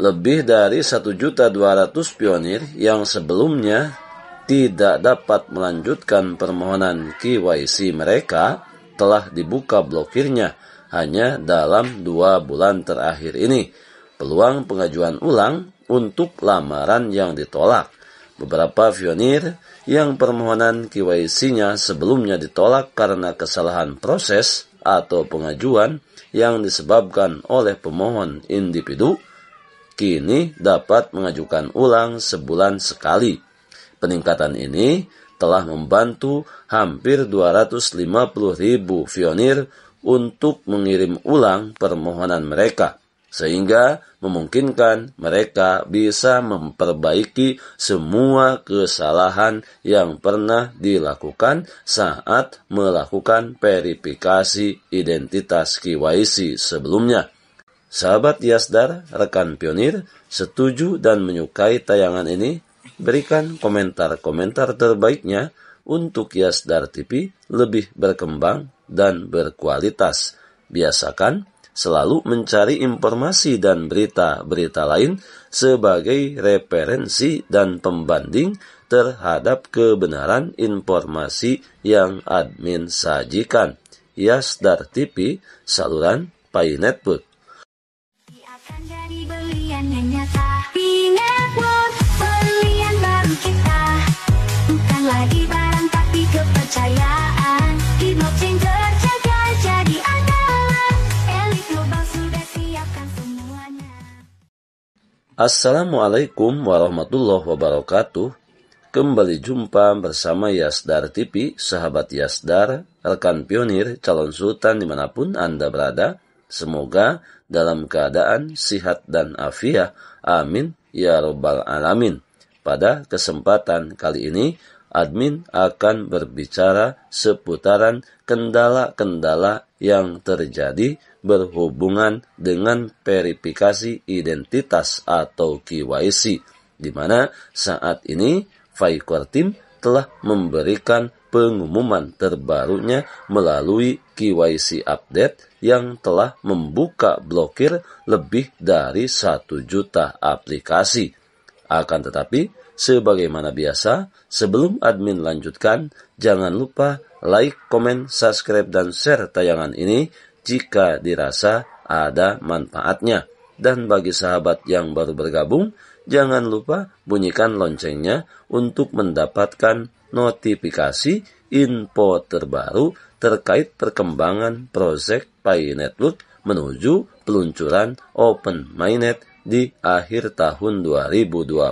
Lebih dari 1.200.000 pionir yang sebelumnya tidak dapat melanjutkan permohonan KYC mereka telah dibuka blokirnya hanya dalam 2 bulan terakhir ini. Peluang pengajuan ulang untuk lamaran yang ditolak. Beberapa pionir yang permohonan KYC-nya sebelumnya ditolak karena kesalahan proses atau pengajuan yang disebabkan oleh pemohon individu, kini dapat mengajukan ulang sebulan sekali. Peningkatan ini telah membantu hampir 250.000 pionir untuk mengirim ulang permohonan mereka, sehingga memungkinkan mereka bisa memperbaiki semua kesalahan yang pernah dilakukan saat melakukan verifikasi identitas KYC sebelumnya. Sahabat Yasdar, rekan pionir, setuju dan menyukai tayangan ini? Berikan komentar-komentar terbaiknya untuk Yasdar TV lebih berkembang dan berkualitas. Biasakan selalu mencari informasi dan berita-berita lain sebagai referensi dan pembanding terhadap kebenaran informasi yang admin sajikan. Yasdar TV, saluran Pai Network. Akan jadi belian yang nyata. Pai Network, belian baru kita. Bukan lagi barang tapi kepercayaan. Di blockchain terjaga jadi andalan. Elit global sudah siapkan semuanya. Assalamualaikum warahmatullahi wabarakatuh. Kembali jumpa bersama Yasdar TV, sahabat Yasdar, rekan pionir, calon sultan dimanapun Anda berada. Semoga dalam keadaan sihat dan afiat. Amin ya robbal alamin. Pada kesempatan kali ini, admin akan berbicara seputaran kendala-kendala yang terjadi berhubungan dengan verifikasi identitas atau KYC, di mana saat ini Fai-Core Team telah memberikan pengumuman terbarunya melalui KYC update yang telah membuka blokir lebih dari 1 juta aplikasi. Akan tetapi, sebagaimana biasa, sebelum admin lanjutkan, jangan lupa like, komen, subscribe, dan share tayangan ini jika dirasa ada manfaatnya. Dan bagi sahabat yang baru bergabung, jangan lupa bunyikan loncengnya untuk mendapatkan notifikasi info terbaru terkait perkembangan proyek Pai Network menuju peluncuran Open Mainnet di akhir tahun 2024.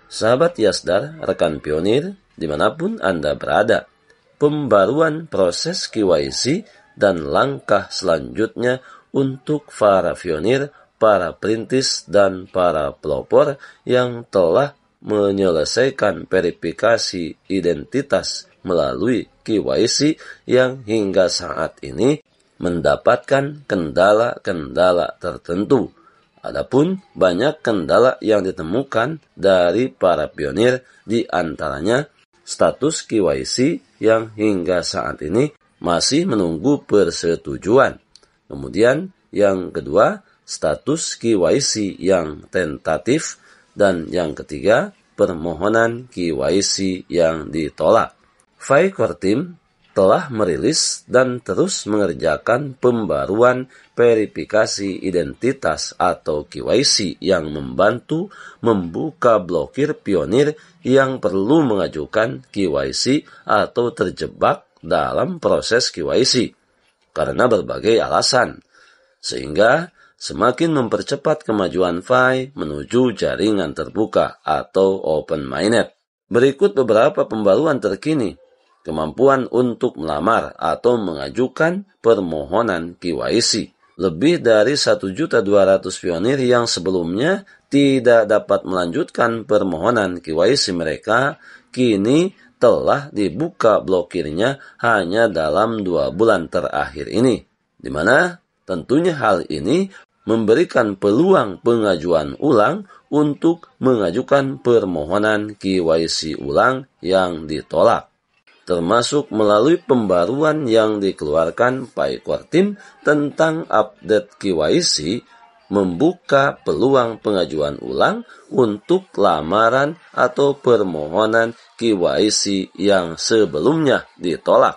Sahabat Yasdar, rekan pionir, dimanapun Anda berada, pembaruan proses KYC dan langkah selanjutnya untuk para pionir, para perintis, dan para pelopor yang telah menyelesaikan verifikasi identitas melalui KYC yang hingga saat ini mendapatkan kendala-kendala tertentu. Adapun banyak kendala yang ditemukan dari para pionir, di antaranya status KYC yang hingga saat ini masih menunggu persetujuan. Kemudian yang kedua, status KYC yang tentatif. Dan yang ketiga, permohonan KYC yang ditolak. Fai-Core Team telah merilis dan terus mengerjakan pembaruan verifikasi identitas atau KYC yang membantu membuka blokir pionir yang perlu mengajukan KYC atau terjebak dalam proses KYC karena berbagai alasan, sehingga semakin mempercepat kemajuan Fai menuju jaringan terbuka atau Open Mainnet. Berikut beberapa pembaruan terkini. Kemampuan untuk melamar atau mengajukan permohonan KYC. Lebih dari 1.200.000 pionir yang sebelumnya tidak dapat melanjutkan permohonan KYC mereka, kini telah dibuka blokirnya hanya dalam 2 bulan terakhir ini. Di mana tentunya hal ini memberikan peluang pengajuan ulang untuk mengajukan permohonan KYC ulang yang ditolak, termasuk melalui pembaruan yang dikeluarkan Fai-Core Team tentang update KYC membuka peluang pengajuan ulang untuk lamaran atau permohonan KYC yang sebelumnya ditolak.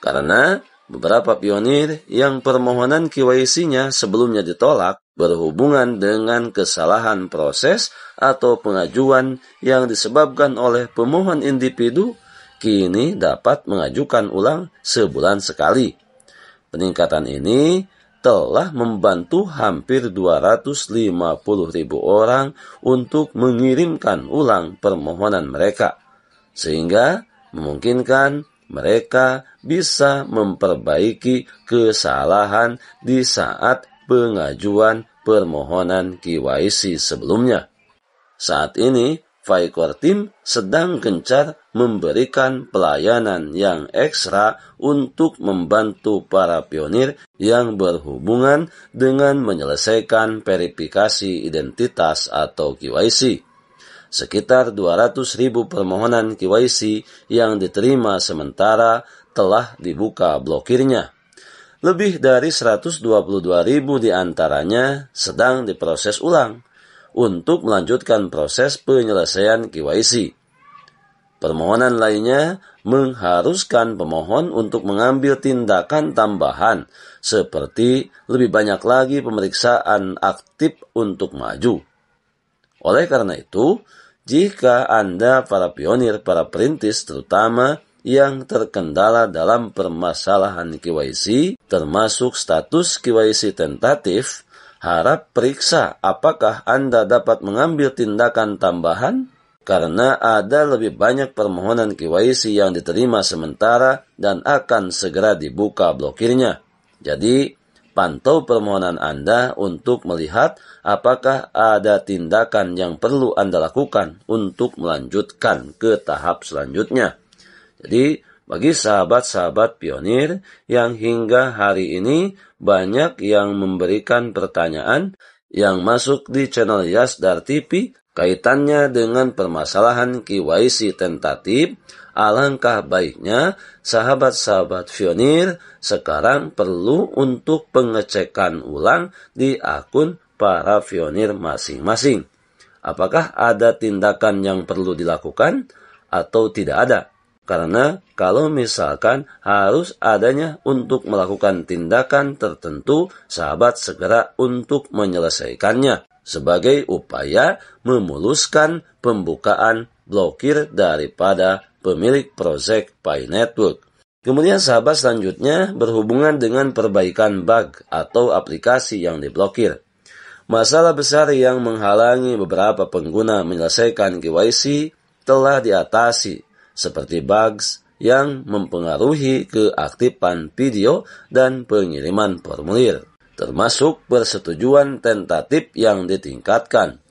Karena beberapa pionir yang permohonan KYC-nya sebelumnya ditolak berhubungan dengan kesalahan proses atau pengajuan yang disebabkan oleh pemohon individu, kini dapat mengajukan ulang sebulan sekali. Peningkatan ini telah membantu hampir 250.000 orang untuk mengirimkan ulang permohonan mereka, sehingga memungkinkan mereka bisa memperbaiki kesalahan di saat pengajuan permohonan KYC sebelumnya. Saat ini, Vicor Team sedang gencar memberikan pelayanan yang ekstra untuk membantu para pionir yang berhubungan dengan menyelesaikan verifikasi identitas atau KYC. Sekitar 200.000 permohonan KYC yang diterima sementara telah dibuka blokirnya. Lebih dari 122.000 diantaranya sedang diproses ulang untuk melanjutkan proses penyelesaian KYC. Permohonan lainnya mengharuskan pemohon untuk mengambil tindakan tambahan seperti lebih banyak lagi pemeriksaan aktif untuk maju. Oleh karena itu, jika Anda para pionir, para perintis terutama yang terkendala dalam permasalahan KYC, termasuk status KYC tentatif, harap periksa apakah Anda dapat mengambil tindakan tambahan karena ada lebih banyak permohonan KYC yang diterima sementara dan akan segera dibuka blokirnya. Jadi, pantau permohonan Anda untuk melihat apakah ada tindakan yang perlu Anda lakukan untuk melanjutkan ke tahap selanjutnya. Jadi, bagi sahabat-sahabat pionir yang hingga hari ini banyak yang memberikan pertanyaan yang masuk di channel Yasdar TV kaitannya dengan permasalahan KYC tentatif, alangkah baiknya sahabat-sahabat pionir sekarang perlu untuk pengecekan ulang di akun para pionir masing-masing. Apakah ada tindakan yang perlu dilakukan atau tidak ada? Karena kalau misalkan harus adanya untuk melakukan tindakan tertentu, sahabat segera untuk menyelesaikannya sebagai upaya memuluskan pembukaan blokir daripada pemilik proyek Pi Network. Kemudian sahabat selanjutnya berhubungan dengan perbaikan bug atau aplikasi yang diblokir. Masalah besar yang menghalangi beberapa pengguna menyelesaikan KYC telah diatasi, seperti bugs yang mempengaruhi keaktifan video dan pengiriman formulir, termasuk persetujuan tentatif yang ditingkatkan.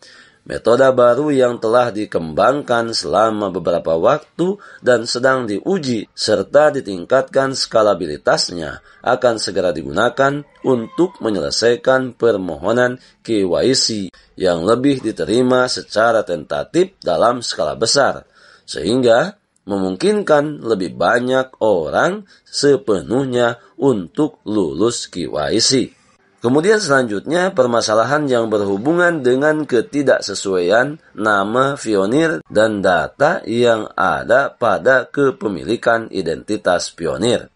Metode baru yang telah dikembangkan selama beberapa waktu dan sedang diuji serta ditingkatkan skalabilitasnya akan segera digunakan untuk menyelesaikan permohonan KYC yang lebih diterima secara tentatif dalam skala besar, sehingga memungkinkan lebih banyak orang sepenuhnya untuk lulus KYC. Kemudian selanjutnya permasalahan yang berhubungan dengan ketidaksesuaian nama pionir dan data yang ada pada kepemilikan identitas pionir.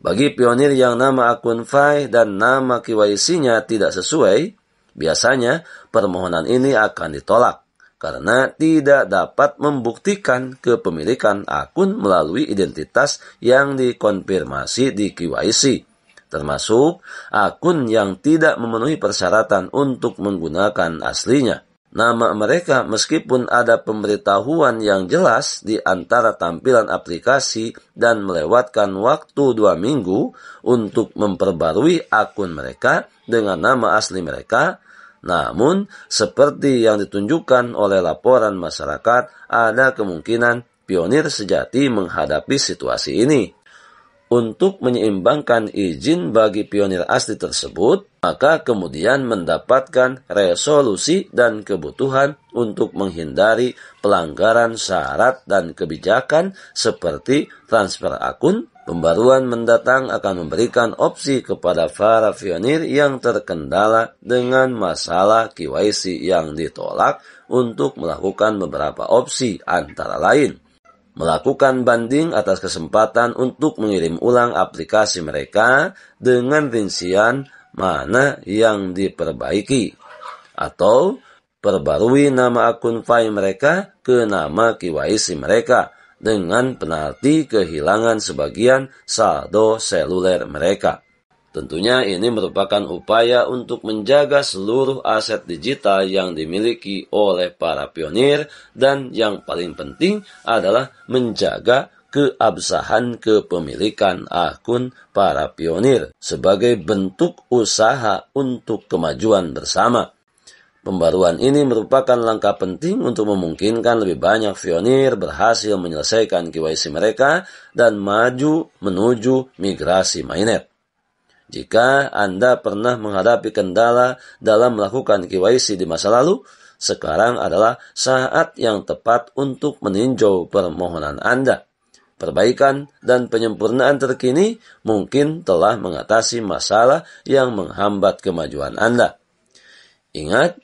Bagi pionir yang nama akun Pi dan nama KYC-nya tidak sesuai, biasanya permohonan ini akan ditolak karena tidak dapat membuktikan kepemilikan akun melalui identitas yang dikonfirmasi di KYC. Termasuk akun yang tidak memenuhi persyaratan untuk menggunakan aslinya. Nama mereka meskipun ada pemberitahuan yang jelas di antara tampilan aplikasi dan melewatkan waktu 2 minggu untuk memperbarui akun mereka dengan nama asli mereka, namun seperti yang ditunjukkan oleh laporan masyarakat, ada kemungkinan pionir sejati menghadapi situasi ini. Untuk menyeimbangkan izin bagi pionir asli tersebut, maka kemudian mendapatkan resolusi dan kebutuhan untuk menghindari pelanggaran syarat dan kebijakan seperti transfer akun, Pembaruan mendatang akan memberikan opsi kepada para pionir yang terkendala dengan masalah KYC yang ditolak untuk melakukan beberapa opsi, antara lain melakukan banding atas kesempatan untuk mengirim ulang aplikasi mereka dengan rincian mana yang diperbaiki, atau perbarui nama akun Pi mereka ke nama KYC mereka dengan penalti kehilangan sebagian saldo seluler mereka. Tentunya ini merupakan upaya untuk menjaga seluruh aset digital yang dimiliki oleh para pionir, dan yang paling penting adalah menjaga keabsahan kepemilikan akun para pionir sebagai bentuk usaha untuk kemajuan bersama. Pembaruan ini merupakan langkah penting untuk memungkinkan lebih banyak pionir berhasil menyelesaikan KYC mereka dan maju menuju migrasi mainnet. Jika Anda pernah menghadapi kendala dalam melakukan KYC di masa lalu, sekarang adalah saat yang tepat untuk meninjau permohonan Anda. Perbaikan dan penyempurnaan terkini mungkin telah mengatasi masalah yang menghambat kemajuan Anda. Ingat,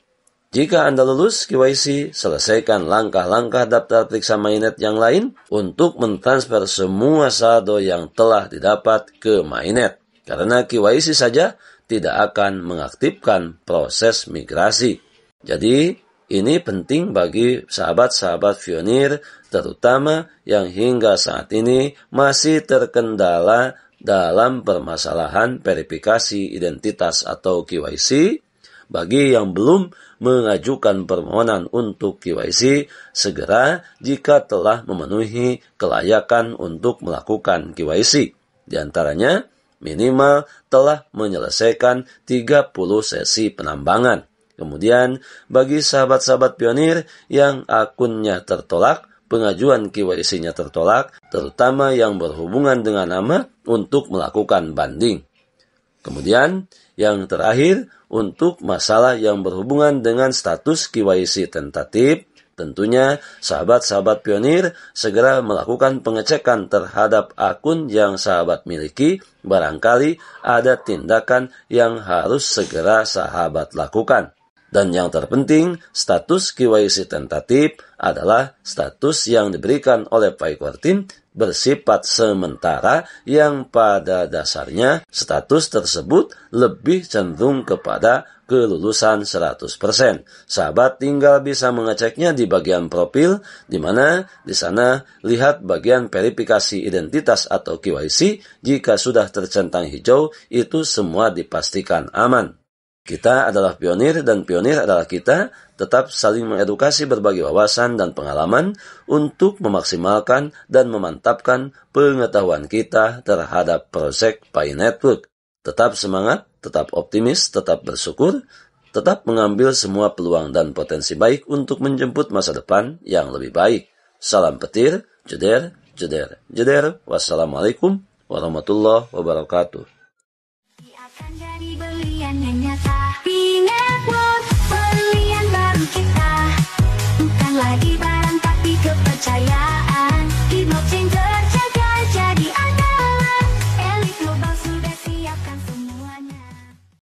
jika Anda lulus KYC, selesaikan langkah-langkah daftar periksa mainnet yang lain untuk mentransfer semua saldo yang telah didapat ke mainnet. Karena KYC saja tidak akan mengaktifkan proses migrasi. Jadi, ini penting bagi sahabat-sahabat pionir, terutama yang hingga saat ini masih terkendala dalam permasalahan verifikasi identitas atau KYC. Bagi yang belum mengajukan permohonan untuk KYC, segera jika telah memenuhi kelayakan untuk melakukan KYC. Di antaranya, minimal telah menyelesaikan 30 sesi penambangan. Kemudian, bagi sahabat-sahabat pionir yang akunnya tertolak, pengajuan KYC-nya tertolak, terutama yang berhubungan dengan nama, untuk melakukan banding. Kemudian, yang terakhir, untuk masalah yang berhubungan dengan status KYC tentatif, tentunya sahabat-sahabat pionir segera melakukan pengecekan terhadap akun yang sahabat miliki. Barangkali ada tindakan yang harus segera sahabat lakukan. Dan yang terpenting, status KYC tentatif adalah status yang diberikan oleh Pi Core Team bersifat sementara yang pada dasarnya status tersebut lebih cenderung kepada kelulusan 100%. Sahabat tinggal bisa mengeceknya di bagian profil, di mana di sana lihat bagian verifikasi identitas atau KYC. Jika sudah tercentang hijau, itu semua dipastikan aman. Kita adalah pionir dan pionir adalah kita. Tetap saling mengedukasi berbagi wawasan dan pengalaman untuk memaksimalkan dan memantapkan pengetahuan kita terhadap proyek Pi Network. Tetap semangat, tetap optimis, tetap bersyukur, tetap mengambil semua peluang dan potensi baik untuk menjemput masa depan yang lebih baik. Salam petir, jeder, jeder, jeder. Wassalamualaikum warahmatullahi wabarakatuh.